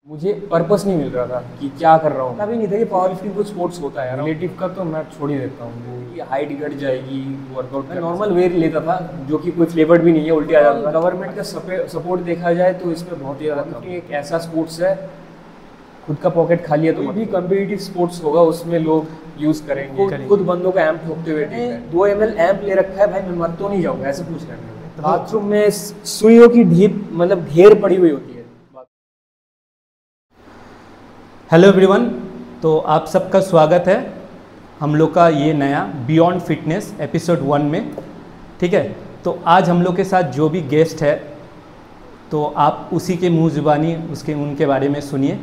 मुझे पर्पस नहीं मिल रहा था कि क्या कर रहा हूँ। तभी नहीं था कि पावर लिफ्टिंग कुछ स्पोर्ट्स होता है। रिलेटिव का तो मैं छोड़ ही देता हूँ कि हाइट घट जाएगी, वर्कआउट मैं नॉर्मल वेट लेता था जो कि कोई फ्लेवर्ड भी नहीं है, उल्टी आ जाता था। गवर्नमेंट का सपोर्ट देखा जाए तो इसमें बहुत ही ज़्यादा कम। एक ऐसा स्पोर्ट्स है, खुद का पॉकेट खाली है तो भी कम्पिटिटिव स्पोर्ट्स होगा उसमें लोग यूज़ करेंगे। खुद बंदों का एम्प ठोकते हुए 2 ml एम्प ले रखा है, भाई मैं मर तो नहीं जाऊँगा ऐसे पूछ रहे हैं। बाथरूम में सुइयों की ढेर पड़ी हुई होती है। हेलो एवरीवन, तो आप सबका स्वागत है हम लोग का ये नया बियॉन्ड फिटनेस एपिसोड 1 में। ठीक है, तो आज हम लोग के साथ जो भी गेस्ट है तो आप उसी के मुंह ज़ुबानी उनके बारे में सुनिए।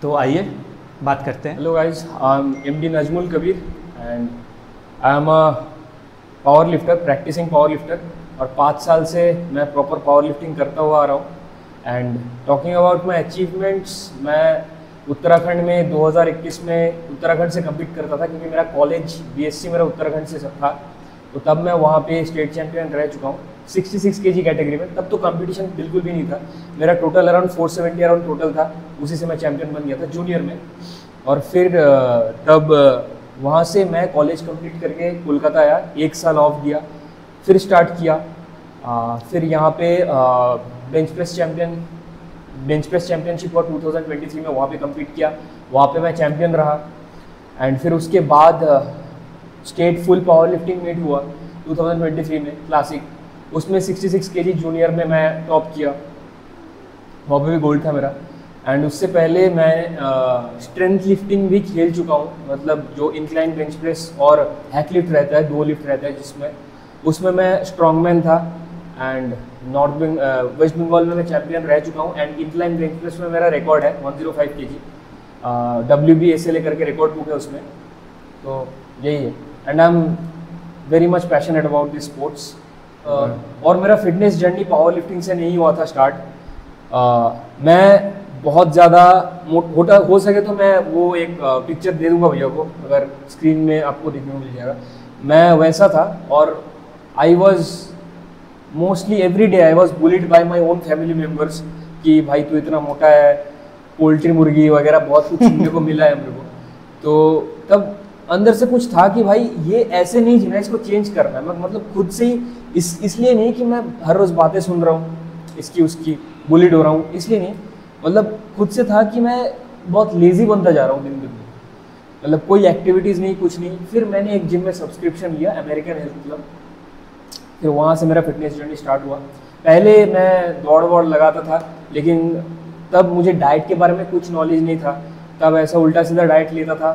तो आइए बात करते हैं। Hello guys, I am MD Najmul Kabir and I am a powerlifter, practising powerlifter. और 5 साल से मैं प्रॉपर पावर लिफ्टिंग करता हुआ आ रहा हूँ। And talking about my achievements, मैं उत्तराखंड में 2021 में उत्तराखंड से कम्पीट करता था क्योंकि मेरा कॉलेज BSc मेरा उत्तराखंड से सब था। तो तब मैं वहाँ पे स्टेट चैम्पियन रह चुका हूँ 66 kg कैटेगरी में। तब तो कंपटीशन बिल्कुल भी नहीं था, मेरा टोटल अराउंड 470 अराउंड टोटल था, उसी से मैं चैम्पियन बन गया था जूनियर में। और फिर तब वहाँ से मैं कॉलेज कंप्लीट करके कोलकाता आया, 1 साल ऑफ दिया, फिर स्टार्ट किया। फिर यहाँ पे बेंच प्रेस चैम्पियनशिप और 2023 में वहाँ पे कम्पीट किया, वहाँ पे मैं चैम्पियन रहा। एंड फिर उसके बाद state full powerlifting meet हुआ 2023 में क्लासिक, उसमें 66 kg जूनियर में मैं टॉप किया, वहाँ पे भी गोल्ड था मेरा। एंड उससे पहले मैं स्ट्रेंथ लिफ्टिंग भी खेल चुका हूँ, मतलब जो इंक्लाइन बेंच प्रेस और हैक लिफ्ट रहता है, 2 लिफ्ट रहता है जिसमें, उसमें मैं स्ट्रॉन्गमैन था। एंड वेस्ट बंगाल में मैं चैम्पियन रह चुका हूँ। एंड इंक्लाइन बेंच प्रेस में मेरा रिकॉर्ड है 105 kg, WBSLA करके रिकॉर्ड बुक है उसमें। तो यही है and I am very much passionate about this sports. और मेरा फिटनेस जर्नी पावर लिफ्टिंग से नहीं हुआ था स्टार्ट। मैं बहुत ज़्यादा मोटा हो सके तो मैं वो एक पिक्चर दे दूंगा भैया को, अगर स्क्रीन में आपको देखने को मिल जाएगा। मैं वैसा था और I was mostly every day I was bullied bye my own family members कि भाई तू इतना मोटा है, पोल्ट्री मुर्गी वगैरह बहुत कुछ सुनने को मिला है मेरे को। तो तब अंदर से कुछ था कि भाई ये ऐसे नहीं जीना, इसको चेंज करना है। मैं मतलब खुद से ही इसलिए नहीं कि मैं हर रोज़ बातें सुन रहा हूँ इसकी उसकी, बुलिड हो रहा हूँ, इसलिए नहीं, मतलब खुद से था कि मैं बहुत लेज़ी बनता जा रहा हूँ दिन दिन, मतलब कोई एक्टिविटीज़ नहीं, कुछ नहीं। फिर मैंने एक जिम में सब्सक्रिप्शन लिया, अमेरिकन हेल्थ क्लब। फिर वहाँ से मेरा फिटनेस जर्नी स्टार्ट हुआ। पहले मैं दौड़ वौड़ लगाता था, लेकिन तब मुझे डाइट के बारे में कुछ नॉलेज नहीं था। तब ऐसा उल्टा सीधा डाइट लेता था,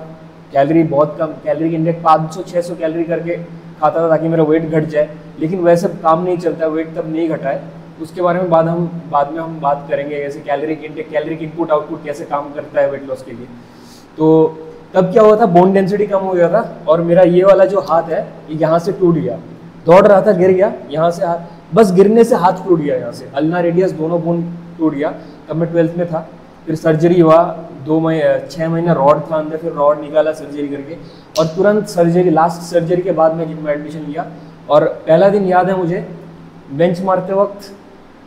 कैलोरी बहुत कम, कैलोरी इंडेक्स 500-600 कैलोरी करके खाता था ताकि मेरा वेट घट जाए। लेकिन वैसे काम नहीं चलता, वेट तब नहीं घटा है। उसके बारे में बाद में हम बात करेंगे, जैसे caloric intake, caloric input output कैसे काम करता है वेट लॉस के लिए। तो तब क्या हुआ था, बोन डेंसिटी कम हो गया था और मेरा ये वाला जो हाथ है यहाँ से टूट गया। दौड़ रहा था, गिर गया, यहाँ से हाथ, बस गिरने से हाथ टूट गया, यहाँ से अल्ना रेडियस दोनों बोन टूट गया। तब मैं 12th में था। फिर सर्जरी हुआ, 6 महीना रॉड था अंदर, फिर रॉड निकाला सर्जरी करके, और तुरंत सर्जरी, लास्ट सर्जरी के बाद मैं जिम में एडमिशन लिया। और पहला दिन याद है मुझे, बेंच मारते वक्त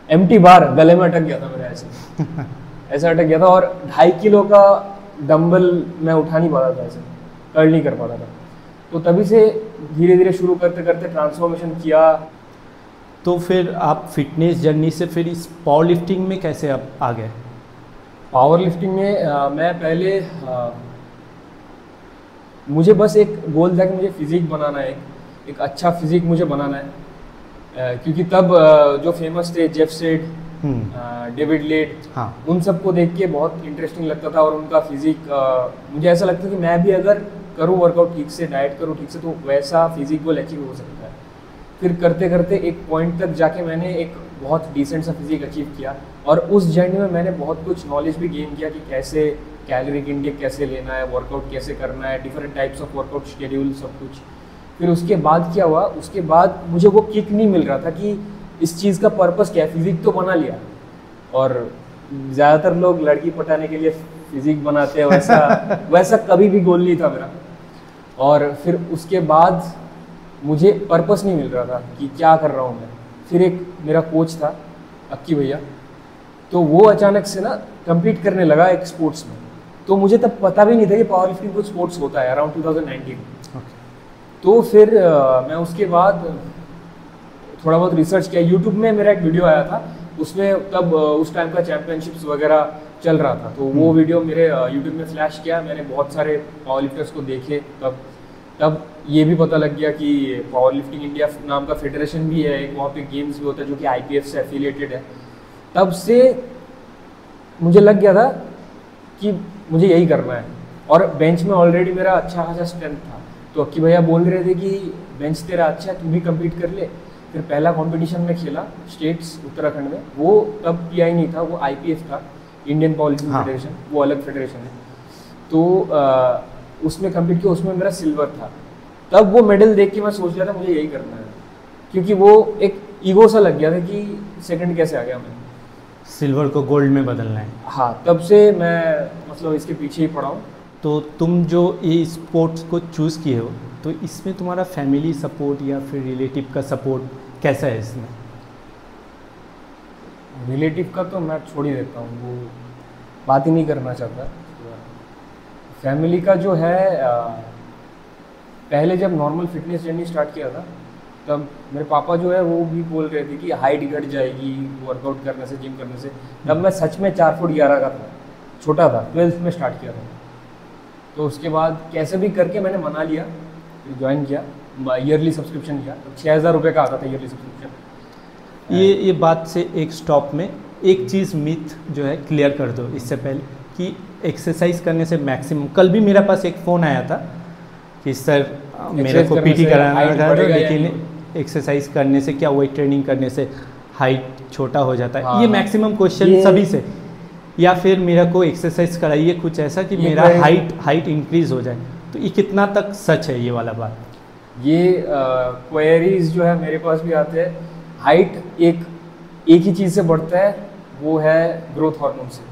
एम्प्टी बार गले में अटक गया था मेरा, ऐसे अटक गया था। और 2.5 किलो का डंबल मैं उठा नहीं पाता था, ऐसे कर्ल नहीं कर पाता था। तो तभी से धीरे धीरे शुरू करते करते ट्रांसफॉर्मेशन किया। तो फिर आप फिटनेस जर्नी से फिर इस पावर लिफ्टिंग में कैसे आप आ गए? पावर लिफ्टिंग में मैं पहले मुझे बस एक गोल था कि मुझे फिजिक बनाना है, एक अच्छा फिजिक मुझे बनाना है। क्योंकि तब जो फेमस थे जेफ सेड, डेविड लेड, हाँ, उन सबको देख के बहुत इंटरेस्टिंग लगता था। और उनका फिजिक मुझे ऐसा लगता था कि मैं भी अगर करूँ वर्कआउट ठीक से, डाइट करूँ ठीक से, तो वैसा फिजिक गोल अचीव हो सकता है। फिर करते करते एक पॉइंट तक जाके मैंने एक बहुत डिसेंट सा फिजिक अचीव किया। और उस जर्नी में मैंने बहुत कुछ नॉलेज भी गेन किया कि कैसे कैलोरिक इंटेक कैसे लेना है, वर्कआउट कैसे करना है, different types of workout schedule, सब कुछ। फिर उसके बाद क्या हुआ, उसके बाद मुझे वो किक नहीं मिल रहा था कि इस चीज़ का पर्पस क्या है। फिजिक तो बना लिया, और ज़्यादातर लोग लड़की पटाने के लिए फिजिक बनाते हैं, वैसा कभी भी गोल नहीं था मेरा। और फिर उसके बाद मुझे पर्पस नहीं मिल रहा था कि क्या कर रहा हूँ मैं। फिर एक मेरा कोच था, अक्की भैया, तो वो अचानक से ना कम्पीट करने लगा एक स्पोर्ट्स में। तो मुझे तब पता भी नहीं था कि पावर लिफ्टिंग कुछ स्पोर्ट्स होता है, अराउंड 2019। तो फिर मैं उसके बाद थोड़ा बहुत रिसर्च किया, यूट्यूब में मेरा एक वीडियो आया था, उसमें तब उस टाइम का चैम्पियनशिप्स वगैरह चल रहा था, तो वो वीडियो मेरे यूट्यूब में फ्लैश किया, मैंने बहुत सारे पावर लिफ्टर्स को देखे। तब ये भी पता लग गया कि पावर लिफ्टिंग इंडिया नाम का फेडरेशन भी है, एक वहाँ पे गेम्स भी होता है जो कि IPF से एफिलिएटेड है। तब से मुझे लग गया था कि मुझे यही करना है, और बेंच में ऑलरेडी मेरा अच्छा खासा स्ट्रेंथ था। तो अक्की भैया बोल रहे थे कि बेंच तेरा अच्छा है, तुम भी कम्पीट कर ले। फिर पहला कंपटीशन में खेला स्टेट्स उत्तराखंड में, वो तब PI नहीं था, वो IPF था, इंडियन पावर लिफ्टिंग फेडरेशन, वो अलग फेडरेशन है। तो उसमें कम्पीट किया, उसमें मेरा सिल्वर था। तब वो मेडल देख के मैं सोच लिया था मुझे यही करना है, क्योंकि वो एक ईगो सा लग गया था कि सेकंड कैसे आ गया मैं, सिल्वर को गोल्ड में बदलना है। हाँ, तब से मैं मतलब इसके पीछे ही पड़ा हूँ। तो तुम जो ये स्पोर्ट्स को चूज़ किए हो, तो इसमें तुम्हारा फैमिली सपोर्ट या फिर रिलेटिव का सपोर्ट कैसा है इसमें? रिलेटिव का तो मैं छोड़ ही देता हूँ, वो बात ही नहीं करना चाहता। फैमिली का जो है, पहले जब नॉर्मल फिटनेस जर्नी स्टार्ट किया था, तब मेरे पापा जो है वो भी बोल रहे थे कि हाइट घट जाएगी वर्कआउट करने से, जिम करने से। तब मैं सच में 4 फुट 11 का था, छोटा था, 12th में स्टार्ट किया था। तो उसके बाद कैसे भी करके मैंने मना लिया, फिर ज्वाइन किया, ईयरली सब्सक्रिप्शन किया। 6,000 रुपये का आता था ईयरली सब्सक्रिप्शन। ये बात से एक स्टॉप में एक चीज़ मिथ जो है क्लियर कर दो इससे पहले, कि एक्सरसाइज करने से मैक्सिमम, कल भी मेरे पास एक फ़ोन आया था कि सर मेरे को PT कराना था, लेकिन एक्सरसाइज करने से क्या, वेट ट्रेनिंग करने से हाइट छोटा हो जाता है। ये मैक्सिमम क्वेश्चन सभी से, या फिर मेरा को एक्सरसाइज कराइए कुछ ऐसा कि मेरा हाइट इंक्रीज हो जाए। तो ये कितना तक सच है ये वाला बात? ये क्वेरीज जो है मेरे पास भी आते हैं। हाइट एक ही चीज़ से बढ़ता है, वो है ग्रोथ हार्मोन से,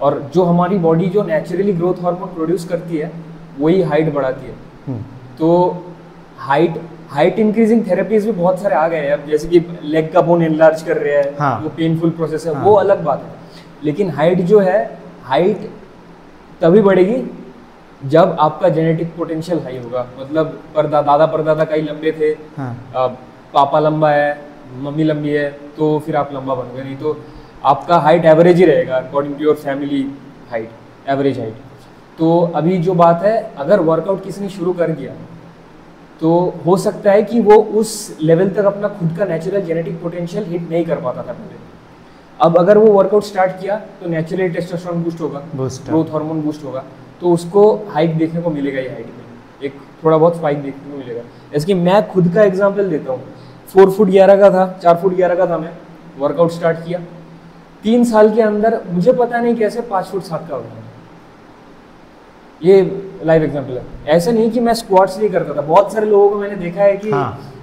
और जो हमारी बॉडी जो नेचुरली ग्रोथ हार्मोन प्रोड्यूस करती है वही हाइट बढ़ाती है। तो हाइट इंक्रीजिंग थेरेपीज भी बहुत सारे आ गए हैं अब, जैसे कि लेग का बोन एनलार्ज कर रहे हैं, वो पेनफुल प्रोसेस है, वो अलग बात है। लेकिन हाइट जो है, हाइट तभी बढ़ेगी जब आपका जेनेटिक पोटेंशियल हाई होगा। मतलब दादा परदादा कई लंबे थे, पापा लंबा है, मम्मी लंबी है, तो फिर आप लंबा बन गए। नहीं तो आपका हाइट एवरेज ही रहेगा according to your family height, average height. तो अभी जो बात है, अगर वर्कआउट किसी ने शुरू कर दिया तो हो सकता है कि वो उस लेवल तक अपना खुद का नेचुरल जेनेटिक पोटेंशियल हिट नहीं कर पाता था पहले। अब अगर वो वर्कआउट स्टार्ट किया तो नेचुरली टेस्टोस्टेरोन बूस्ट होगा, ग्रोथ हार्मोन बूस्ट होगा, तो उसको हाइट देखने को मिलेगा, ये हाइट में एक थोड़ा बहुत स्पाइक देखने को मिलेगा। जैसे कि मैं खुद का एग्जांपल देता हूँ, 4 फुट 11 का था, 4 फुट 11 का था, मैं वर्कआउट स्टार्ट किया, 3 साल के अंदर मुझे पता नहीं कैसे 5 फुट 7 का हो गया। ये लाइव एग्जांपल है। ऐसा नहीं कि मैं स्क्वाट्स नहीं करता था, बहुत सारे लोगों को मैंने देखा है कि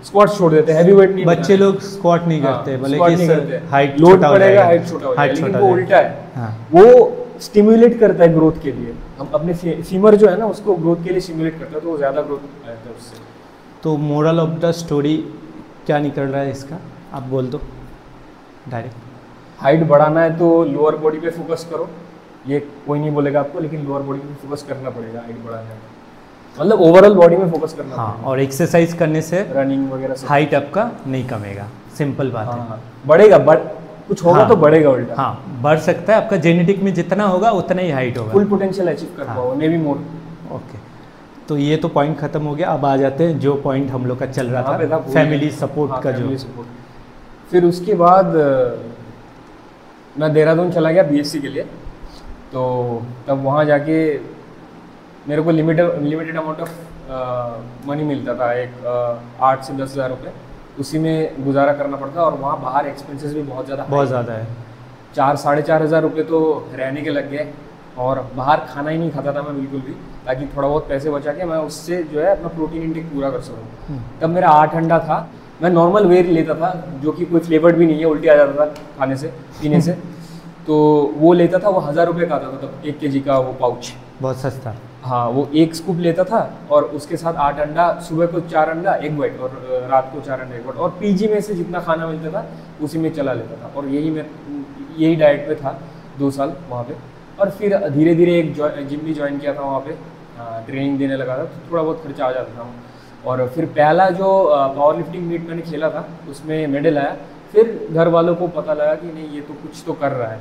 स्क्वाट्स छोड़ देते हैं, हैवी वेट नहीं, बच्चे लोग स्क्वाट नहीं करते, भले कि हाइट लोड पड़ेगा, हाइट छोटा हो जाएगा, लेकिन वो उल्टा है। वो स्टिमुलेट करता है ग्रोथ के लिए, हम अपने फीमर जो है ना उसको ग्रोथ के लिए स्टिमुलेट करता है, तो वो ज़्यादा ग्रोथ आता है उससे। तो मोरल ऑफ द स्टोरी क्या निकल रहा है इसका, आप बोल दो डायरेक्ट। हाइट बढ़ाना है तो लोअर बॉडी पे फोकस करो, ये कोई नहीं बोलेगा आपको, लेकिन लोअर बॉडी में फोकस करना पड़ेगा हाइट बढ़ाने में, मतलब ओवरऑल बॉडी में फोकस करना पड़ेगा। और एक्सरसाइज करने से, रनिंग वगैरह से हाइट आपका नहीं कमेगा, सिंपल बात है। बढ़ेगा, कुछ होगा तो बढ़ेगा उल्टा। बढ़ सकता है, आपका जेनेटिक में जितना होगा उतना ही हाइट होगा, फुल पोटेंशियल अचीव कर पाओ, मे बी मोर। ओके, तो ये तो पॉइंट खत्म हो गया। अब आ जाते हैं जो पॉइंट हम लोग का चल रहा था, फैमिली सपोर्ट का। जो फिर उसके बाद मैं देहरादून चला गया BSc के लिए, तो तब वहाँ जाके मेरे को लिमिटेड अमाउंट ऑफ मनी मिलता था, एक 8 से 10 हज़ार रुपये, उसी में गुजारा करना पड़ता। और वहाँ बाहर एक्सपेंसेस भी बहुत ज़्यादा है, 4-4.5 हज़ार रुपये तो रहने के लग गए, और बाहर खाना ही नहीं खाता था मैं बिल्कुल भी, ताकि थोड़ा बहुत पैसे बचा के मैं उससे जो है अपना प्रोटीन इंटेक पूरा कर सकूँ। तब मेरा 8 अंडा था, मैं नॉर्मल वेयर लेता था, जो कि कोई फ्लेवर्ड भी नहीं है, उल्टी आ जाता था खाने से पीने से, तो वो लेता था, वो 1000 रुपये का आता था तब, 1 kg का वो पाउच, बहुत सस्ता। हाँ, वो 1 स्कूप लेता था, और उसके साथ 8 अंडा, सुबह को 4 अंडा 1 वाइट, और रात को 4 अंडा 1 वाइट, और PG में से जितना खाना मिलता था उसी में चला लेता था। और यही मैं यही डाइट पे था 2 साल वहाँ पे। और फिर धीरे धीरे एक जिम भी ज्वाइन किया था वहाँ पे, ट्रेनिंग देने लगा था, तो थोड़ा बहुत खर्चा आ जाता था। और फिर पहला जो पावर लिफ्टिंग मीट मैंने खेला था उसमें मेडल आया। फिर घर वालों को पता लगा कि नहीं ये तो कुछ तो कर रहा है,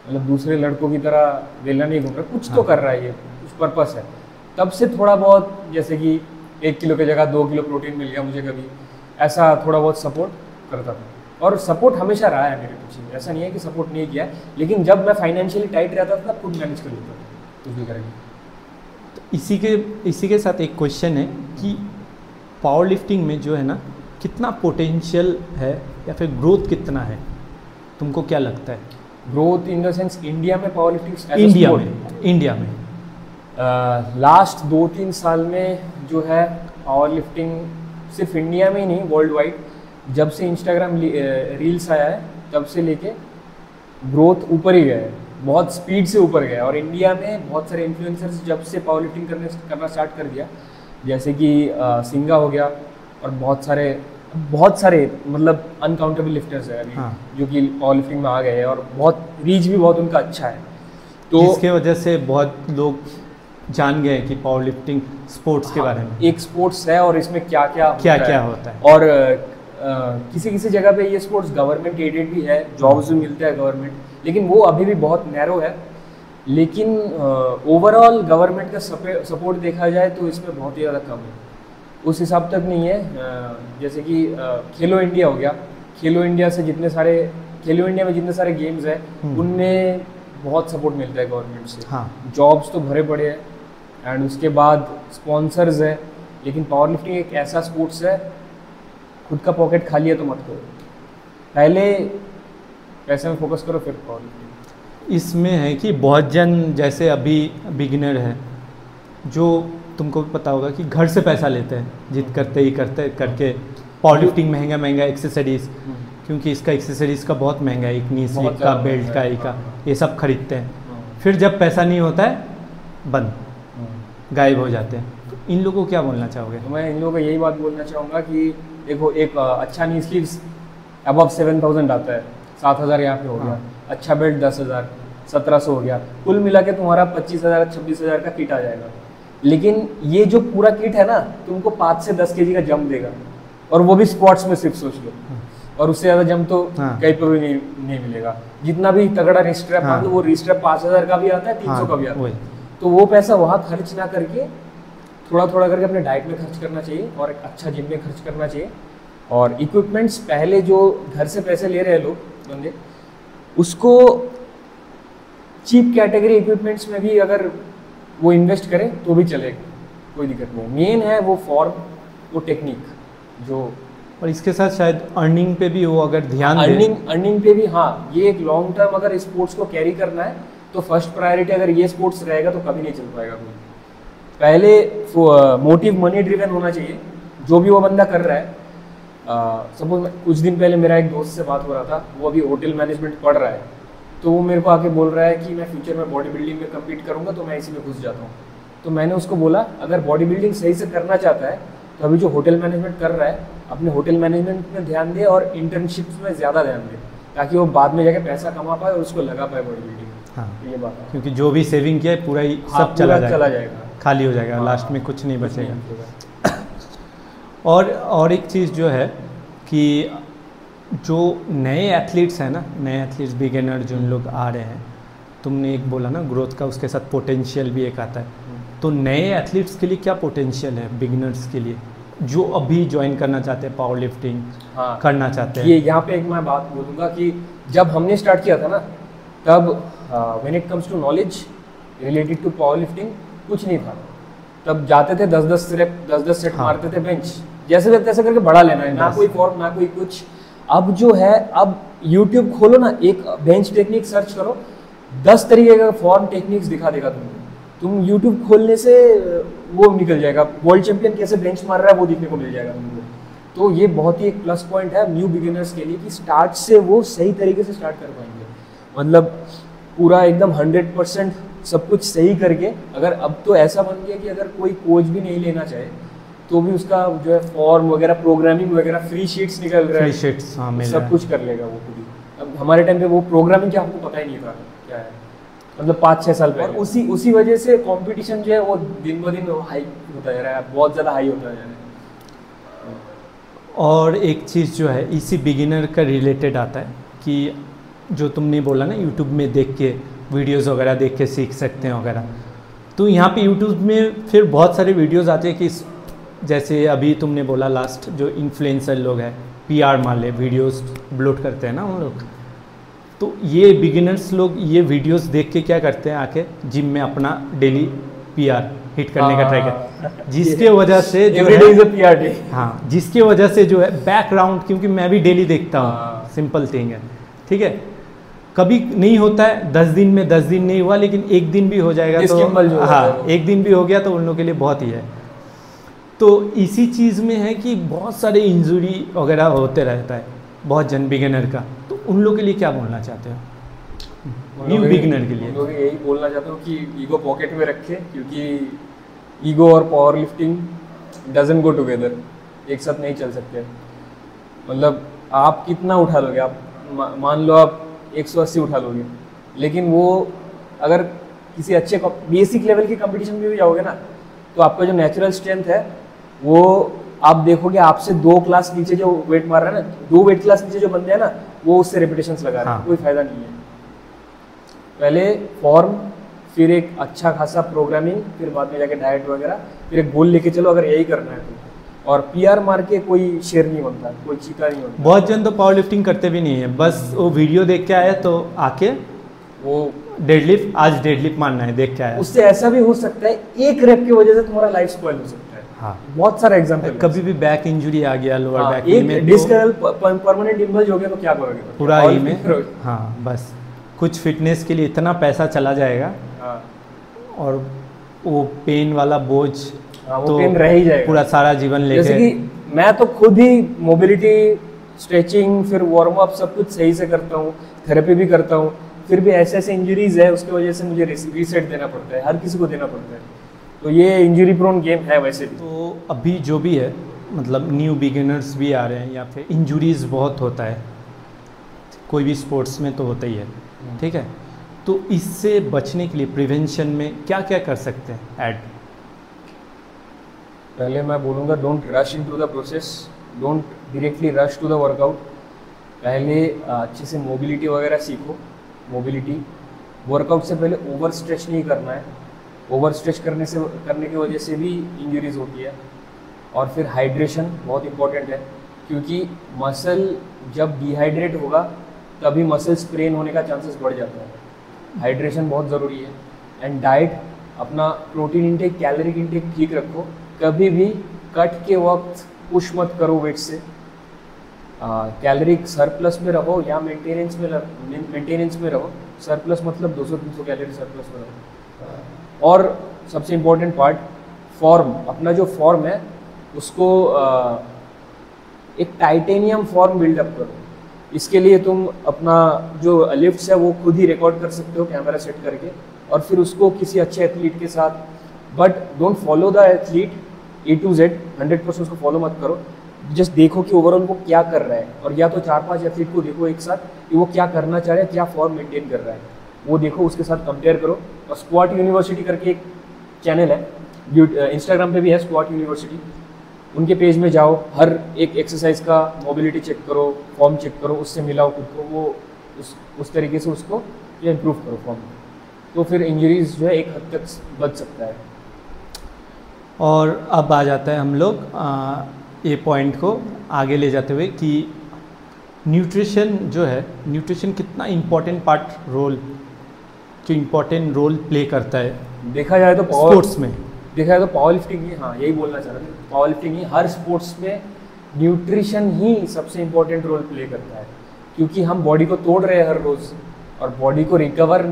मतलब दूसरे लड़कों की तरह वेला नहीं घूम रहा, कुछ तो कर रहा है, ये कुछ पर्पस है। तब से थोड़ा बहुत, जैसे कि 1 किलो की जगह 2 किलो प्रोटीन मिल गया मुझे कभी, ऐसा थोड़ा बहुत सपोर्ट करता था। और सपोर्ट हमेशा रहा है मेरे पीछे, ऐसा नहीं है कि सपोर्ट नहीं किया, लेकिन जब मैं फाइनेंशियली टाइट रहता था खुद मैनेज कर लेता था, कुछ भी करेंगे। तो इसी के साथ एक क्वेश्चन है कि पावर लिफ्टिंग में जो है ना, कितना पोटेंशियल है या फिर ग्रोथ कितना है, तुमको क्या लगता है? Growth in the sense India में पावर लिफ्टिंग इंडिया में लास्ट 2-3 साल में जो है पावर लिफ्टिंग, सिर्फ इंडिया में ही नहीं वर्ल्ड वाइड, जब से इंस्टाग्राम रील्स आया है तब से लेके ग्रोथ ऊपर ही गया है, बहुत स्पीड से ऊपर गया है। और इंडिया में बहुत सारे इन्फ्लुएंसर्स जब से पावर लिफ्टिंग करना स्टार्ट कर दिया, जैसे कि सिंगा हो गया, और बहुत सारे मतलब अनकाउंटेबल लिफ्टर्स है अभी, हाँ। जो कि पावर लिफ्टिंग में आ गए हैं, और बहुत रीच भी बहुत उनका अच्छा है। तो इसके वजह से बहुत लोग जान गए कि पावर लिफ्टिंग स्पोर्ट्स के बारे में एक स्पोर्ट्स है, और इसमें क्या क्या होता है। और किसी जगह पे ये स्पोर्ट्स गवर्नमेंट एडेड भी है, जॉब्स भी मिलते हैं गवर्नमेंट, लेकिन वो अभी भी बहुत नैरो है। लेकिन ओवरऑल गवर्नमेंट का सपोर्ट देखा जाए तो इसमें बहुत ही ज़्यादा कम है, उस हिसाब तक नहीं है। जैसे कि खेलो इंडिया हो गया, खेलो इंडिया में जितने सारे गेम्स हैं उनमें बहुत सपोर्ट मिलता है गवर्नमेंट से। हाँ। जॉब्स तो भरे पड़े हैं, एंड उसके बाद स्पॉन्सर्स है। लेकिन पावर लिफ्टिंग एक ऐसा स्पोर्ट्स है, खुद का पॉकेट खाली है तो मत करो, पहले पैसे में फोकस करो फिर पावर लिफ्टिंग। इसमें है कि बहुत जन जैसे अभी बिगिनर है, जो तुमको भी पता होगा कि घर से पैसा लेते हैं, जिद करते करके पावर लिफ्टिंग महंगा एक्सेसरीज, क्योंकि इसका एक्सेसरीज का बहुत महंगा है, एक नी स्लिप का, बेल्ट का, ये सब खरीदते हैं। फिर जब पैसा नहीं होता है बंद, गायब हो जाते हैं। तो इन लोगों को क्या बोलना चाहोगे? तो मैं इन लोगों को यही बात बोलना चाहूँगा कि देखो, एक अच्छा नी स्लीव्स अबव 7000 आता है, 7000 यहाँ पे हो गया। अच्छा बेल्ट 10,000, 1700 हो गया, कुल मिला के तुम्हारा 25,000 26,000 का किट आ जाएगा। लेकिन ये जो पूरा किट है ना, तुमको 5 से 10 kg का जंप देगा, और वो भी स्क्वाट्स में सिर्फ सोच लो, और उससे ज़्यादा जंप तो कहीं पर भी नहीं मिलेगा। जितना भी तगड़ा रिस्ट्रैप मान लो, वो रिस्ट्रैप 5000 का भी आता है, 300 का भी आता है। तो वो पैसा वहाँ खर्च ना करके थोड़ा थोड़ा करके अपने डाइट में खर्च करना चाहिए, और एक अच्छा जिम में खर्च करना चाहिए। और इक्विपमेंट्स पहले जो घर से पैसे ले रहे हैं लोग बंदे, उसको चीप कैटेगरी इक्विपमेंट्स में भी अगर वो इन्वेस्ट करें तो भी चलेगा, कोई दिक्कत नहीं। मेन है वो फॉर्म, वो टेक्निक जो, और इसके साथ शायद अर्निंग पे भी वो अगर ध्यान अर्निंग पे भी, हाँ, ये एक लॉन्ग टर्म अगर स्पोर्ट्स को कैरी करना है तो फर्स्ट प्रायोरिटी अगर ये स्पोर्ट्स रहेगा तो कभी नहीं चल पाएगा कोई। पहले मोटिव मनी ड्रिवन होना चाहिए जो भी वो बंदा कर रहा है। सपोज कुछ दिन पहले मेरा एक दोस्त से बात हो रहा था, वो अभी होटल मैनेजमेंट पढ़ रहा है, तो वो मेरे को आके बोल रहा है कि मैं फ्यूचर में बॉडी बिल्डिंग में कम्पीट करूँगा, तो मैं इसी में घुस जाता हूँ। तो मैंने उसको बोला, अगर बॉडी बिल्डिंग सही से करना चाहता है तो अभी जो होटल मैनेजमेंट कर रहा है, अपने होटल मैनेजमेंट में ध्यान दे और इंटर्नशिप्स में ज़्यादा ध्यान दे, ताकि वो बाद में जाके पैसा कमा पाए और उसको लगा पाए बॉडी बिल्डिंग। हाँ, ये बात है, क्योंकि जो भी सेविंग किया है पूरा ही सब चला जाएगा, खाली हो जाएगा। लास्ट में कुछ नहीं बचेगा। और एक चीज़ जो है कि जो नए एथलीट्स हैं ना, नए एथलीट्स बिगिनर जो लोग आ रहे हैं, तुमने एक बोला ना ग्रोथ का, उसके साथ पोटेंशियल भी एक आता है। तो नए एथलीट्स के लिए क्या पोटेंशियल है, बिगिनर्स के लिए जो अभी ज्वाइन करना चाहते हैं, पावर लिफ्टिंग करना चाहते हैं? ये यहाँ पे एक मैं बात बोलूँगा कि जब हमने स्टार्ट किया था ना, तब when it comes to knowledge related to powerlifting कुछ नहीं था। तब जाते थे 10-10 सेट मारते थे बेंच, जैसे तैसे करके बढ़ा लेना है, ना कोई फॉर्म ना कोई कुछ। अब जो है, अब यूट्यूब खोलो ना, एक बेंच टेक्निक सर्च करो, 10 तरीके का फॉर्म टेक्निक्स दिखा देगा तुमको। तुम यूट्यूब खोलने से वो निकल जाएगा, वर्ल्ड चैंपियन कैसे बेंच मार रहा है वो दिखने को मिल जाएगा तुमको। तो ये बहुत ही एक प्लस पॉइंट है न्यू बिगिनर्स के लिए कि स्टार्ट से वो सही तरीके से स्टार्ट कर पाएंगे, मतलब पूरा एकदम 100% सब कुछ सही करके। अगर अब तो ऐसा बन गया कि अगर कोई कोच भी नहीं लेना चाहे तो भी उसका जो है फॉर्म वगैरह, प्रोग्रामिंग वगैरह, फ्री शीट्स निकल रहा है, फ्री शीट्स, हाँ, सब कुछ कर लेगा वो खुद ही। अब हमारे टाइम पे वो प्रोग्रामिंग क्या हमको पता ही नहीं था क्या है, मतलब 5-6 साल पहले। और उसी वजह से कंपटीशन जो है वो दिन ब दिन हाई होता जा रहा है, बहुत ज़्यादा हाई होता जा रहा है। और एक चीज़ जो है इसी बिगिनर का रिलेटेड आता है कि जो तुमने बोला ना यूट्यूब में देख के वीडियोस वगैरह देख के सीख सकते हैं वगैरह, तो यहाँ पे यूट्यूब में फिर बहुत सारे वीडियोस आते हैं कि जैसे अभी तुमने बोला लास्ट जो इन्फ्लुएंसर लोग हैं पीआर वाले वीडियोस अपलोड करते हैं ना उन लोग, तो ये बिगिनर्स लोग ये वीडियोस देख के क्या करते हैं, आके जिम में अपना डेली पीआर हिट करने का ट्राई करते, जिसके वजह से जो है हाँ, जिसके वजह से जो है बैकग्राउंड, क्योंकि मैं भी डेली देखता हूँ, सिंपल थिंग है, ठीक है, कभी नहीं होता है 10 दिन में 10 दिन नहीं हुआ, लेकिन एक दिन भी हो जाएगा तो हाँ, एक दिन भी हो गया तो उन लोगों के लिए बहुत ही है। तो इसी चीज़ में है कि बहुत सारे इंजरी वगैरह होते रहता है बहुत जन बिगिनर का, तो उन लोगों के लिए क्या बोलना चाहते हो, न्यू बिगिनर के लिए? लोग यही बोलना चाहते हो कि ईगो पॉकेट में रखे, क्योंकि ईगो और power lifting doesn't go together, एक साथ नहीं चल सकते। मतलब आप कितना उठा लोगे, आप मान लो आप 180 उठा लोगे, लेकिन वो अगर किसी अच्छे बेसिक लेवल की कंपटीशन में भी जाओगे ना, तो आपका जो नेचुरल स्ट्रेंथ है वो आप देखोगे आपसे 2 क्लास नीचे जो वेट मार रहा है ना, 2 वेट क्लास नीचे जो बंदे हैं ना, वो उससे रेपिटेशंस लगा रहे हैं, कोई फायदा नहीं है। पहले फॉर्म, फिर एक अच्छा खासा प्रोग्रामिंग, फिर बाद में जाके डाइट वगैरह, फिर एक गोल लेके चलो अगर यही करना है तो। और पीआर मार के कोई शेर नहीं बनता, कोई चीता नहीं बनता। बहुत जन तो पावर लिफ्टिंग करते भी नहीं है, बस वो वीडियो देख के आया तो आके वो डेडलिफ्ट, आज डेडलिफ्ट मारना है, देख के आया। उससे ऐसा भी हो सकता है एक रेप की वजह से तुम्हारा लाइफ स्पॉइल हो सकता है। हाँ, बहुत सारा एग्जांपल। कभी भी बैक इंजरी आ गया, लोअर बैक में डिस्क परमानेंट इंबल्ज हो गया तो क्या करोगे? पूरा ही में हाँ, बस कुछ फिटनेस के लिए इतना पैसा चला जाएगा और वो पेन वाला बोझ वो तो पेन रह ही जाएगा पूरा सारा जीवन लेके। जैसे कि मैं तो खुद ही मोबिलिटी, स्ट्रेचिंग, फिर वार्म अप सब कुछ सही से करता हूँ, थेरेपी भी करता हूँ, फिर भी ऐसे ऐसे इंजरीज है उसकी वजह से मुझे रीसेट देना पड़ता है, हर किसी को देना पड़ता है। तो ये इंजरी प्रोन गेम है वैसे भी। तो अभी जो भी है, मतलब न्यू बिगिनर्स भी आ रहे हैं या फिर इंजरीज बहुत होता है, कोई भी स्पोर्ट्स में तो होता ही है, ठीक है, तो इससे बचने के लिए प्रिवेंशन में क्या क्या कर सकते हैं ऐड? पहले मैं बोलूँगा don't rush into the process, don't directly rush to the workout. पहले अच्छे से मोबिलिटी वगैरह सीखो। मोबिलिटी वर्कआउट से पहले ओवर स्ट्रेच नहीं करना है, ओवर स्ट्रेच करने की वजह से भी इंजरीज होती है। और फिर हाइड्रेशन बहुत इंपॉर्टेंट है, क्योंकि मसल जब डिहाइड्रेट होगा तभी मसल स्प्रेन होने का चांसेस बढ़ जाता है। हाइड्रेशन बहुत ज़रूरी है। एंड डाइट, अपना प्रोटीन इंटेक, कैलोरी इंटेक ठीक रखो। कभी भी कट के वक्त पुश मत करो वेट से। कैलोरी सरप्लस में रहो या मेंटेनेंस में रहो। सरप्लस मतलब 200-300 कैलोरी सरप्लस में रहो। और सबसे इम्पोर्टेंट पार्ट, फॉर्म, अपना जो फॉर्म है उसको एक टाइटेनियम फॉर्म बिल्डअप करो। इसके लिए तुम अपना जो लिफ्ट्स है वो खुद ही रिकॉर्ड कर सकते हो कैमरा सेट करके, और फिर उसको किसी अच्छे एथलीट के साथ, but don't follow the athlete A to Z, 100% उसको फॉलो मत करो। जस्ट देखो कि ओवरऑल वो क्या कर रहा है, और या तो 4-5 एथलीट को देखो एक साथ कि वो क्या करना चाह रहे हैं, क्या फॉर्म मेंटेन कर रहा है, वो देखो, उसके साथ कंपेयर करो। और स्क्वाट यूनिवर्सिटी करके एक चैनल है, इंस्टाग्राम पे भी है स्क्वाट यूनिवर्सिटी, उनके पेज में जाओ, हर एक एक्सरसाइज का मोबिलिटी चेक करो, फॉर्म चेक करो, उससे मिलाओ खुद को, वो उस तरीके से उसको इम्प्रूव करो फॉर्म, तो फिर इंजरीज जो है एक हद तक बच सकता है। और अब आ जाता है हम लोग ये पॉइंट को आगे ले जाते हुए कि न्यूट्रिशन जो है, न्यूट्रिशन कितना इम्पोर्टेंट रोल प्ले करता है देखा जाए तो स्पोर्ट्स में। देखा जाए तो पावर लिफ्टिंग ही, हाँ यही बोलना चाह रहा था, पावर लिफ्टिंग ही, हर स्पोर्ट्स में न्यूट्रिशन ही सबसे इम्पोर्टेंट रोल प्ले करता है, क्योंकि हम बॉडी को तोड़ रहे हैं हर रोज़, और बॉडी को रिकवर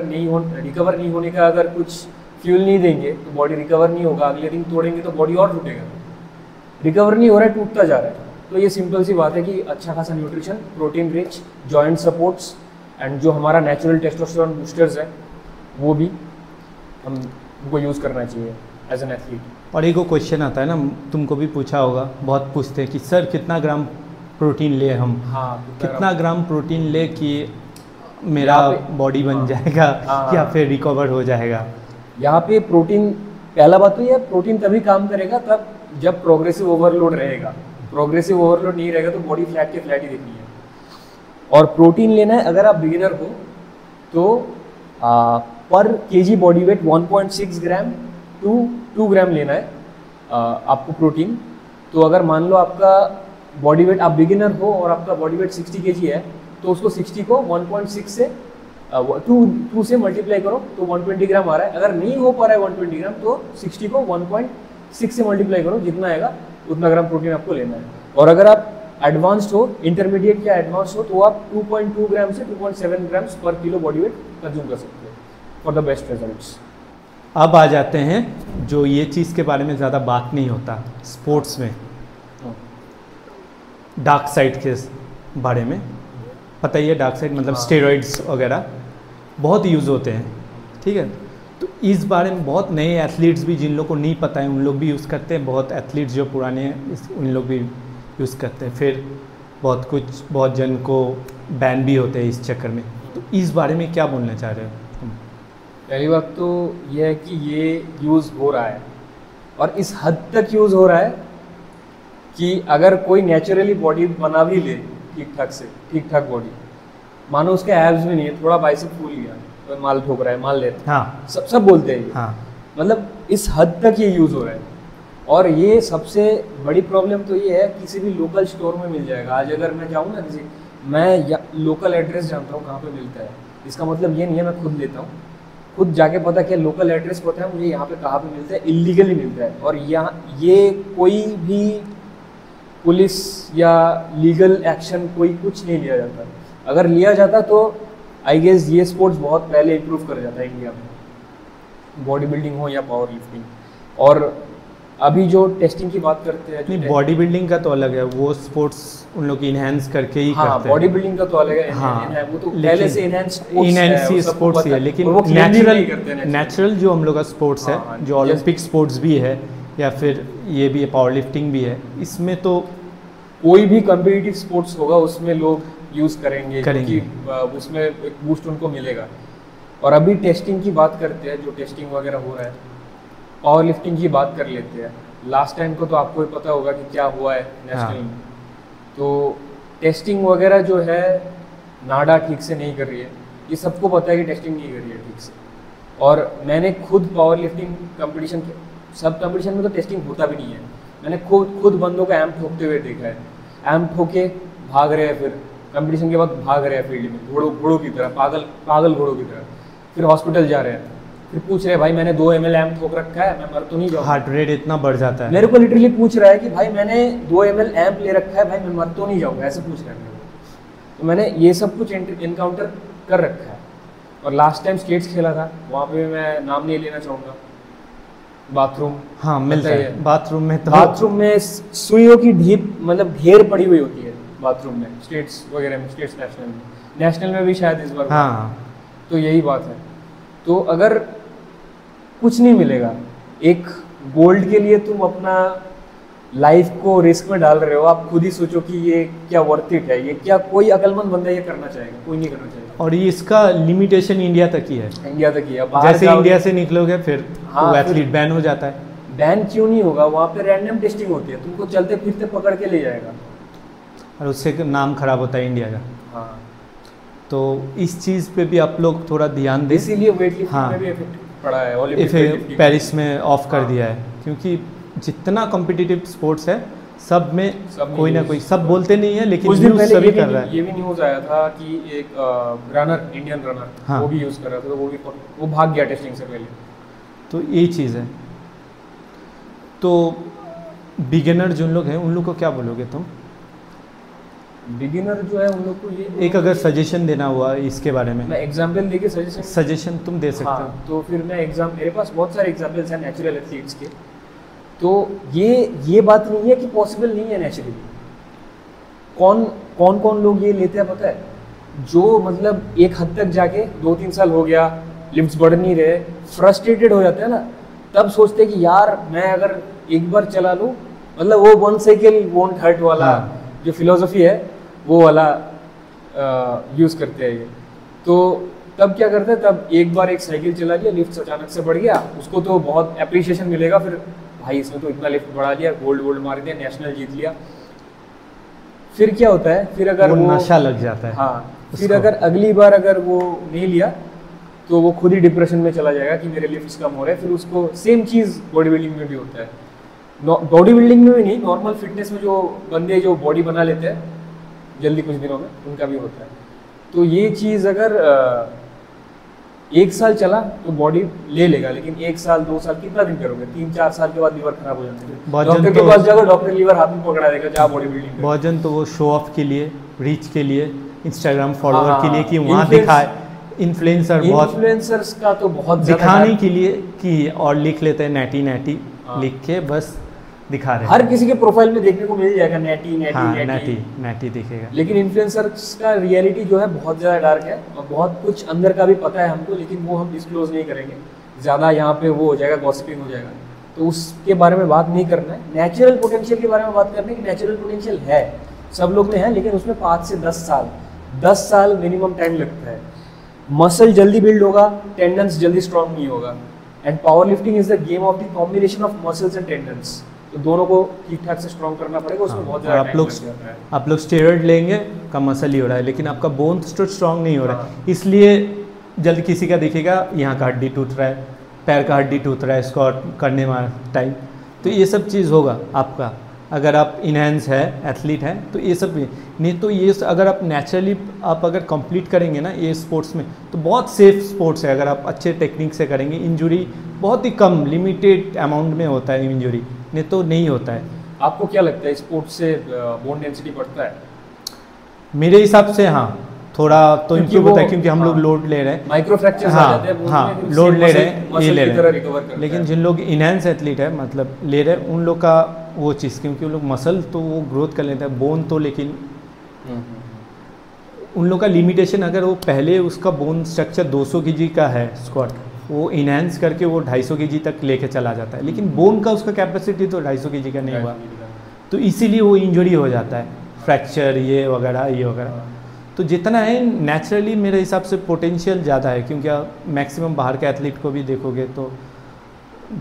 नहीं होने का अगर कुछ फ्यूल नहीं देंगे तो बॉडी रिकवर नहीं होगा। अगले दिन तोड़ेंगे तो बॉडी और टूटेगा। रिकवर नहीं हो रहा है, टूटता जा रहा है। तो ये सिंपल सी बात है कि अच्छा खासा nutrition, protein rich, joint supports, and जो हमारा नेचुरल टेस्टोस्टेरोन बूस्टर्स है वो भी हमको यूज़ करना चाहिए एज एन एथलीट। और एक क्वेश्चन आता है ना, तुमको भी पूछा होगा, बहुत पूछते हैं कि सर कितना ग्राम प्रोटीन ले हम, हाँ कितना ग्राम प्रोटीन ले कि मेरा बॉडी बन जाएगा या फिर रिकवर हो जाएगा। यहाँ पे प्रोटीन, पहला बात तो ये प्रोटीन तभी काम करेगा तब जब प्रोग्रेसिव ओवरलोड रहेगा। प्रोग्रेसिव ओवरलोड नहीं रहेगा तो बॉडी फ्लैट के फ्लैट ही दिखनी है। और प्रोटीन लेना है अगर आप बिगिनर हो तो per KG body weight 1.6 gram to 2 gram लेना है आपको प्रोटीन। तो अगर मान लो आपका बॉडी वेट, आप बिगिनर हो और आपका बॉडी वेट 60 केजी है तो उसको 60 को 1.6 से 2 से मल्टीप्लाई करो तो 120 ग्राम आ रहा है। अगर नहीं हो पा रहा है 120 ग्राम तो 60 को 1.6 से मल्टीप्लाई करो, जितना आएगा उतना ग्राम प्रोटीन आपको लेना है। और अगर आप एडवांस्ड हो, इंटरमीडिएट या एडवांस्ड हो तो आप 2.2 ग्राम से 2.7 ग्राम पर किलो बॉडी वेट कंज्यूम कर सकते हो फॉर द बेस्ट रिजल्ट्स। अब आ जाते हैं जो ये चीज़ के बारे में ज़्यादा बात नहीं होता स्पोर्ट्स में, डार्क साइड के बारे में। पता ही है डार्क साइड मतलब स्टेरॉइड्स वगैरह बहुत यूज़ होते हैं, ठीक है। तो इस बारे में बहुत नए एथलीट्स भी, जिन लोगों को नहीं पता है उन लोग भी यूज़ करते हैं, बहुत एथलीट्स जो पुराने हैं उन लोग भी यूज़ करते हैं। फिर बहुत जन को बैन भी होते हैं इस चक्कर में। तो इस बारे में क्या बोलना चाह रहे हो? पहली बात तो ये है कि ये यूज़ हो रहा है और इस हद तक यूज़ हो रहा है कि अगर कोई नेचुरली बॉडी बना भी ले ठीक ठाक बॉडी, मानो उसके एब्स भी नहीं है, थोड़ा बाइसेप फूल गया तो माल ठोक रहा है, माल ले रहा है, हाँ सब बोलते हैं ये। हाँ, मतलब इस हद तक ये यूज़ हो रहा है। और ये सबसे बड़ी प्रॉब्लम तो ये है किसी भी लोकल स्टोर में मिल जाएगा। आज अगर मैं जाऊँ ना किसी, मैं लोकल एड्रेस जानता हूँ कहाँ पे मिलता है, इसका मतलब ये नहीं है मैं खुद लेता हूँ, खुद जाके पता क्या लोकल एड्रेस पता है मुझे यहाँ पे कहाँ पे मिलता है, इलीगली मिलता है। और यहाँ ये कोई भी पुलिस या लीगल एक्शन कोई कुछ नहीं लिया जाता। अगर लिया जाता तो आई गेस ये स्पोर्ट्स बहुत पहले इम्प्रूव कर जाता है इंडिया में, बॉडी बिल्डिंग हो या पावर लिफ्टिंग। और अभी जो टेस्टिंग की बात करते हैं, नहीं बॉडी बिल्डिंग का तो अलग है, वो स्पोर्ट्स उन लोग इनहेंस करके ही करते हैं। बॉडी बिल्डिंग का तो अलग है, हाँ, वो तो पहले से इनहेंस स्पोर्ट्स ही है, लेकिन नेचुरल जो हम लोग का स्पोर्ट्स है, जो ओलंपिक स्पोर्ट्स भी है या फिर ये भी है पावर लिफ्टिंग भी है, इसमें तो कोई भी कम्पिटिटिव स्पोर्ट्स होगा उसमें लोग यूज़ करेंगे क्योंकि उसमें एक बूस्ट उनको मिलेगा। और अभी टेस्टिंग की बात करते हैं, जो टेस्टिंग वगैरह हो रहा है, पावर लिफ्टिंग की बात कर लेते हैं। लास्ट टाइम को तो आपको ही पता होगा कि क्या हुआ है नेशनल में। तो टेस्टिंग वगैरह जो है नाडा ठीक से नहीं कर रही है, ये सबको पता है कि टेस्टिंग नहीं कर रही है ठीक से। और मैंने खुद पावर लिफ्टिंग कंपटीशन, सब कंपटीशन में तो टेस्टिंग होता भी नहीं है, मैंने खुद बंदों को एम्प ठोकते हुए देखा है। एम्प ठोके भाग रहे हैं, फिर कंपटीशन के वक्त भाग रहे हैं फील्ड में घोड़ों की तरह, पागल घोड़ों की तरह। फिर हॉस्पिटल जा रहे हैं, फिर पूछ रहे हैं भाई मैंने 2 ml एम्प ठोक रखा है, मैं मर तो नहीं जाऊँ। हार्ट रेट इतना बढ़ जाता है। मेरे को लिटरली पूछ रहा है कि भाई मैंने 2 ml एम्प ले रखा है, भाई मैं मर तो नहीं जाऊँगा, ऐसे पूछ रहा है मेरे को। तो मैंने ये सब कुछ इनकाउंटर कर रखा है। और लास्ट टाइम स्टेट्स खेला था, वहाँ पे मैं नाम नहीं लेना चाहूँगा, बाथरूम, हाँ मिलता है बाथरूम में, तो बाथरूम में सुइयों की ढीप मतलब ढेर पड़ी हुई होती है बाथरूम में, स्टेट्स वगैरह में, स्टेट्स नेशनल में भी शायद इस बार। हाँ, तो यही बात है। तो अगर कुछ नहीं मिलेगा, एक गोल्ड के लिए तुम अपना लाइफ को रिस्क में डाल रहे हो, आप खुद ही सोचो कि ये क्या वर्थ इट है, ये क्या कोई अकलमंद बंदा ये करना चाहेगा? कोई नहीं करना चाहेगा। और ये इसका लिमिटेशन इंडिया तक ही है, इंडिया तक ही है। जैसे इंडिया से निकलोगे फिर हाँ, तो एथलीट बैन हो जाता है। बैन क्यों नहीं होगा? वहाँ पे रैंडम टेस्टिंग होती है, तुमको चलते फिरते पकड़ के ले जाएगा और उससे नाम खराब होता है इंडिया का। हाँ, तो इस चीज़ पे भी आप लोग थोड़ा ध्यान दें। इसीलिए वेट लिफ्टिंग में भी इफेक्ट पड़ा है, ओलंपिक पेरिस में ऑफ कर दिया है, क्योंकि जितना कॉम्पिटिटिव स्पोर्ट्स है सब में कोई ना कोई, सब बोलते नहीं है लेकिन यूज सभी कर रहा है। ये भी न्यूज़ आया था कि एक रनर, इंडियन रनर, हाँ, वो भी यूज़ कर रहा था, तो वो भाग गया टेस्टिंग से पहले। तो यही चीज़ है। तो बिगिनर जो लोग हैं उन लोग को क्या बोलोगे तुम? बिगिनर जो है उन लोग को ये एक अगर सजेशन देना हुआ इसके बारे में, मैं एग्जाम्पल देके सजेशन तुम दे सकते हो। तो फिर मैं मेरे पास बहुत सारे एग्जाम्पल्स हैं नेचुरल एथलीट्स के। तो ये बात नहीं है कि पॉसिबल नहीं है नेचुरली। कौन लोग ये लेते हैं पता है? जो मतलब एक हद तक जाके 2-3 साल हो गया, लिफ्ट्स बढ़ नहीं रहे, फ्रस्ट्रेटेड हो जाते हैं ना, तब सोचते हैं कि यार मैं अगर एक बार चला लूँ, मतलब वो 1 साइकिल वोंट हर्ट वाला, जो फिलोसफी है वो वाला यूज़ करते हैं ये। तो तब क्या करते हैं, तब एक बार एक साइकिल चला लिया, लिफ्ट अचानक से बढ़ गया, उसको तो बहुत अप्रिशिएशन मिलेगा, फिर भाई इसने तो इतना लिफ्ट बढ़ा लिया, गोल्ड मार दिया, नेशनल जीत लिया। फिर क्या होता है, फिर अगर वो नशा लग जाता है। हाँ, फिर अगर अगली बार अगर वो नहीं लिया तो वो खुद ही डिप्रेशन में चला जाएगा कि मेरे लिफ्ट्स कम हो रहे हैं। फिर उसको सेम चीज़ बॉडी बिल्डिंग में भी होता है। बॉडी बिल्डिंग में भी नहीं, नॉर्मल फिटनेस में जो बंदे जो बॉडी बना लेते हैं जल्दी कुछ दिनों में, उनका भी होता है। तो ये चीज़ अगर 1 साल चला तो बॉडी ले लेगा, लेकिन 1 साल 2 साल कितना दिन करोगे? 3-4 साल के बाद लीवर खराब हो जाते हैं। डॉक्टर के पास जाओ, डॉक्टर लीवर हाथ में पकड़ा देगा, जा बॉडी बिल्डिंग। बहुत जन तो वो शो ऑफ के लिए, रीच के लिए, इंस्टाग्राम फॉलोअर के लिए कि वहाँ दिखाए, इन्फ्लुएंसर्स का तो बहुत दिखाने के लिए कि, और लिख लेते हैं नैटी लिख के बस दिखा रहे हैं। हर किसी के प्रोफाइल में देखने को मिल जाएगा नैटी दिखेगा। लेकिन इन्फ्लुएंसर्स का रियलिटी जो है बहुत ज़्यादा डार्क है, और बहुत कुछ अंदर का भी पता है हमको, लेकिन वो हम डिस्क्लोज नहीं करेंगे ज़्यादा, यहाँ पे वो हो जाएगा, गॉसिपिंग हो जाएगा, तो उसके बारे में बात नहीं करना है। नेचुरल पोटेंशियल के बारे में बात करना है कि नेचुरल पोटेंशियल है, सब लोग में है, लेकिन उसमें 5 से 10 साल मिनिमम टाइम लगता है। मसल जल्दी बिल्ड होगा, टेंडन्स जल्दी स्ट्रॉन्ग नहीं होगा। And power lifting is the game of the combination of muscles and tendons, तो दोनों को ठीक ठाक से स्ट्रॉन्ग करना पड़ेगा, उसमें बहुत ज़्यादा टाइम लग जाता है। आप लोग स्टेरॉइड लेंगे, का मसल ही हो रहा है, लेकिन आपका बोन तो स्ट्रॉन्ग नहीं हो रहा है, इसलिए जल्द किसी का दिखेगा यहाँ का हड्डी टूट रहा है, पैर का हड्डी टूट रहा है स्क्वाट करने में टाइम। तो ये सब चीज़ होगा आपका, अगर आप इनहेंस है, एथलीट है, तो ये सब नहीं। तो ये अगर आप नेचुरली आप अगर कंप्लीट करेंगे ना ये स्पोर्ट्स में, तो बहुत सेफ स्पोर्ट्स है। अगर आप अच्छे टेक्निक से करेंगे, इंजरी बहुत ही कम लिमिटेड अमाउंट में होता है इंजरी, नहीं तो नहीं होता है। आपको क्या लगता है स्पोर्ट्स से बोन डेंसिटी बढ़ता है? मेरे हिसाब से हाँ, थोड़ा तो इम्प्रूव होता है, क्योंकि हम लोग लोड ले रहे हैं, माइक्रो फ्रैक्चर्स आ जाते हैं, हाँ लोड ले रहे हैं, ये ले रहे हैं। लेकिन जिन लोग इनहेंस एथलीट है, मतलब ले रहे हैं, उन लोग का वो चीज़, क्योंकि उन लोग मसल तो वो ग्रोथ कर लेते हैं, बोन तो, लेकिन उन लोग का लिमिटेशन, अगर वो पहले उसका बोन स्ट्रक्चर 200 kg का है स्क्वाट, वो इनहेंस करके वो 250 kg तक लेके चला जाता है, लेकिन बोन का उसका कैपेसिटी तो 250 kg का नहीं हुआ, तो इसीलिए वो इंजरी हो जाता है, फ्रैक्चर ये वगैरह। तो जितना है नेचुरली मेरे हिसाब से पोटेंशियल ज़्यादा है, क्योंकि आप मैक्सिमम बाहर के एथलीट को भी देखोगे तो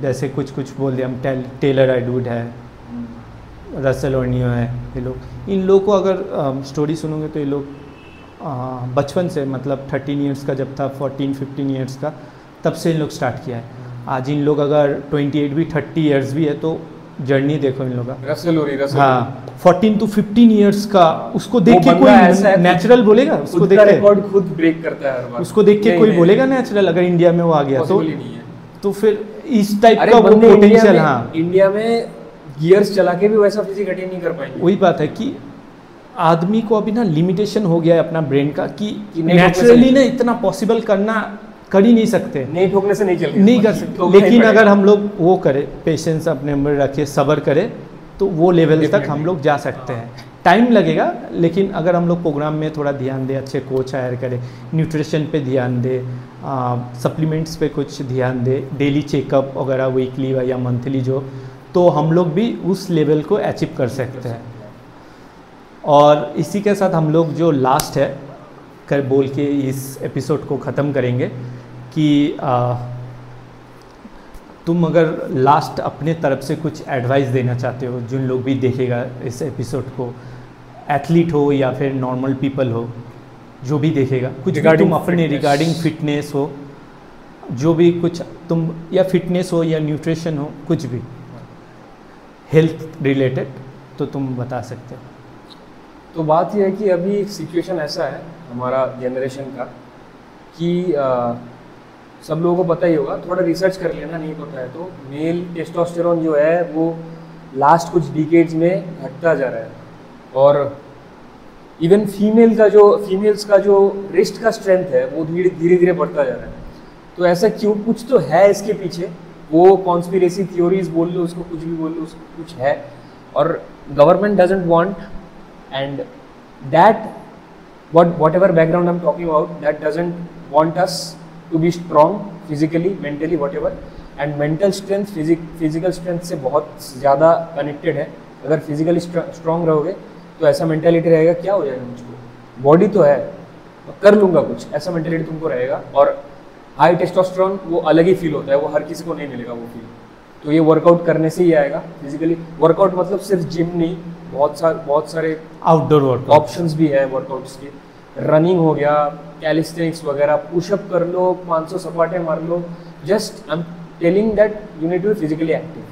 जैसे कुछ बोल दिया हम, टेलर एडवुड है, रसल ओर्नियो है, ये लोग, इन लोगों को अगर स्टोरी सुनोगे तो ये लोग बचपन से, मतलब 13 ईयर्स का जब था, 14-15 ईयर्स का, तब से इन लोग स्टार्ट किया है। आज इन लोग अगर 28 भी 30 ईयर्स भी है, तो जर्नी देखो इन लोग का। रसल हाँ, 14 to 15 ईयर्स का, उसको देख के कोई नेचुरल बोलेगा? उसको देख के रिकॉर्ड खुद ब्रेक करता है हर बार, उसको देख के कोई बोलेगा नेचुरल? अगर इंडिया में वो आ गया तो फिर इस टाइप का वो पोटेंशियल। हाँ, इंडिया में गियर्स चला के भी वैसा फिजिक अटेन नहीं कर पाएंगे। वही बात है कि आदमी को अभी ना लिमिटेशन हो गया है अपना ब्रेन का, कि नेचुरली ना इतना पॉसिबल कर ही नहीं सकते, नहीं ठोकने से नहीं कर सकते। लेकिन अगर हम लोग वो करें, पेशेंस अपने अंदर रखे, सब्र करें, तो वो लेवल तक हम लोग जा सकते हैं। टाइम लगेगा, लेकिन अगर हम लोग प्रोग्राम में थोड़ा ध्यान दें, अच्छे कोच हायर करें, न्यूट्रिशन पे ध्यान दें, सप्लीमेंट्स पे कुछ ध्यान दें, डेली चेकअप वगैरह वीकली या मंथली जो, तो हम लोग भी उस लेवल को अचीव कर सकते हैं। और इसी के साथ हम लोग जो लास्ट है कर बोल के इस एपिसोड को ख़त्म करेंगे कि तुम अगर लास्ट अपने तरफ से कुछ एडवाइस देना चाहते हो, जिन लोग भी देखेगा इस एपिसोड को, एथलीट हो या फिर नॉर्मल पीपल हो, जो भी देखेगा, कुछ भी तुम अपने रिगार्डिंग फिटनेस हो, जो भी कुछ तुम, या फिटनेस हो या न्यूट्रिशन हो, कुछ भी हेल्थ रिलेटेड, तो तुम बता सकते हो। तो बात यह है कि अभी सिचुएशन ऐसा है हमारा जनरेशन का कि सब लोगों को पता ही होगा, थोड़ा रिसर्च कर लेना, नहीं पता है तो, मेल टेस्टोस्टेरोन जो है वो लास्ट कुछ डिकेड्स में घटता जा रहा है, और इवन फीमेल्स का जो रिस्ट का स्ट्रेंथ है वो धीरे धीरे बढ़ता जा रहा है। तो ऐसा क्यों? कुछ तो है इसके पीछे, वो कॉन्स्पिरेसी थ्योरीज बोल लो उसको, कुछ भी बोल लो उसको, कुछ है, और government doesn't want, and that whatever background I'm talking about, that doesn't want us to be strong physically, mentally, whatever, and mental strength physical strength से बहुत ज़्यादा कनेक्टेड है। अगर फिजिकली स्ट्रॉन्ग रहोगे तो ऐसा मेंटेलिटी रहेगा, क्या हो जाएगा मुझको, बॉडी तो है, कर लूँगा कुछ, ऐसा मेंटेलिटी तुमको रहेगा। और हाई टेस्टोस्टेरोन वो अलग ही फील होता है, वो हर किसी को नहीं मिलेगा वो फील। तो ये वर्कआउट करने से ही आएगा फिजिकली। वर्कआउट मतलब सिर्फ जिम नहीं, बहुत सारे आउटडोर वर्कआउट ऑप्शंस भी है वर्कआउट्स के। रनिंग हो गया, कैलिस्थेनिक्स वगैरह, पुशअप कर लो, 500 सपाटे मार लो। Just I am telling that you need to be physically active.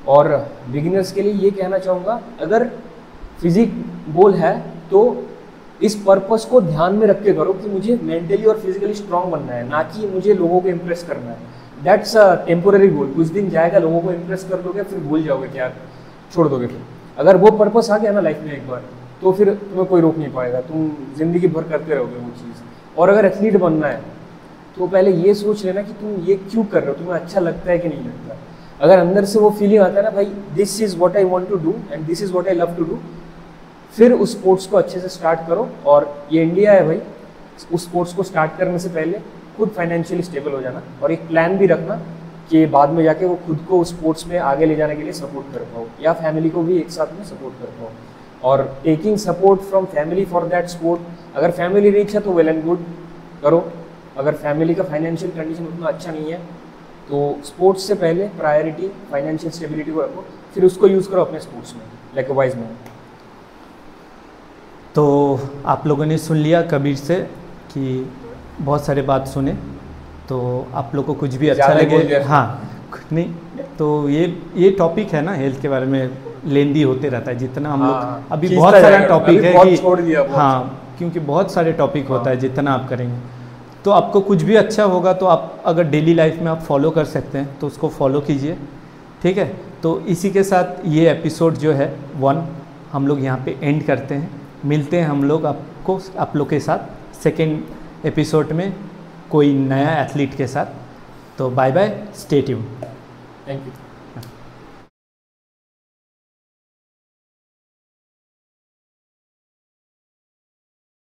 और बिगिनर्स के लिए ये कहना चाहूँगा, अगर फिजिक गोल है तो इस पर्पस को ध्यान में रख के करो कि मुझे मेंटली और फिजिकली स्ट्रांग बनना है, ना कि मुझे लोगों को इम्प्रेस करना है। दैट्स अ टेम्पोररी गोल, कुछ दिन जाएगा, लोगों को इम्प्रेस कर दोगे, फिर भूल जाओगे क्या, छोड़ दोगे। फिर अगर वो पर्पस आ गया ना लाइफ में एक बार, तो फिर तुम्हें कोई रोक नहीं पाएगा, तुम जिंदगी भर करते रहोगे वो चीज़। और अगर एथलीट बनना है तो पहले ये सोच लेना कि तुम ये क्यों कर रहे हो, तुम्हें अच्छा लगता है कि नहीं लगता। अगर अंदर से वो फीलिंग आता है ना, भाई this is what I want to do and this is what I love to do, फिर उस स्पोर्ट्स को अच्छे से स्टार्ट करो। और ये इंडिया है भाई, उस स्पोर्ट्स को स्टार्ट करने से पहले खुद फाइनेंशियली स्टेबल हो जाना, और एक प्लान भी रखना कि बाद में जाके वो खुद को उस स्पोर्ट्स में आगे ले जाने के लिए सपोर्ट कर पाओ, या फैमिली को भी एक साथ में सपोर्ट कर पाओ। और taking support from family for that sport, अगर फैमिली रिच है तो वेल एंड गुड, करो। अगर फैमिली का फाइनेंशियल कंडीशन उतना अच्छा नहीं है तो स्पोर्ट्स से पहले प्रायोरिटी फाइनेंशियल स्टेबिलिटी को रखो, फिर उसको यूज़ करो अपने स्पोर्ट्स में लाइक अ वाइज मैन। तो आप लोगों ने सुन लिया कबीर से कि बहुत सारे बात सुने, तो आप लोग को कुछ भी अच्छा लगे, हाँ कुछ नहीं, तो ये टॉपिक है ना हेल्थ के बारे में, लेंदी होते रहता है जितना हम लोग अभी बहुत सारा टॉपिक है कि छोड़ दिया हाँ, क्योंकि बहुत सारे टॉपिक होता है, जितना आप करेंगे तो आपको कुछ भी अच्छा होगा। तो आप अगर डेली लाइफ में आप फॉलो कर सकते हैं तो उसको फॉलो कीजिए, ठीक है। तो इसी के साथ ये एपिसोड जो है 1 हम लोग यहाँ पे एंड करते हैं। मिलते हैं हम लोग आप लोग के साथ सेकेंड एपिसोड में कोई नया एथलीट के साथ। तो bye bye, stay tuned. Thank you.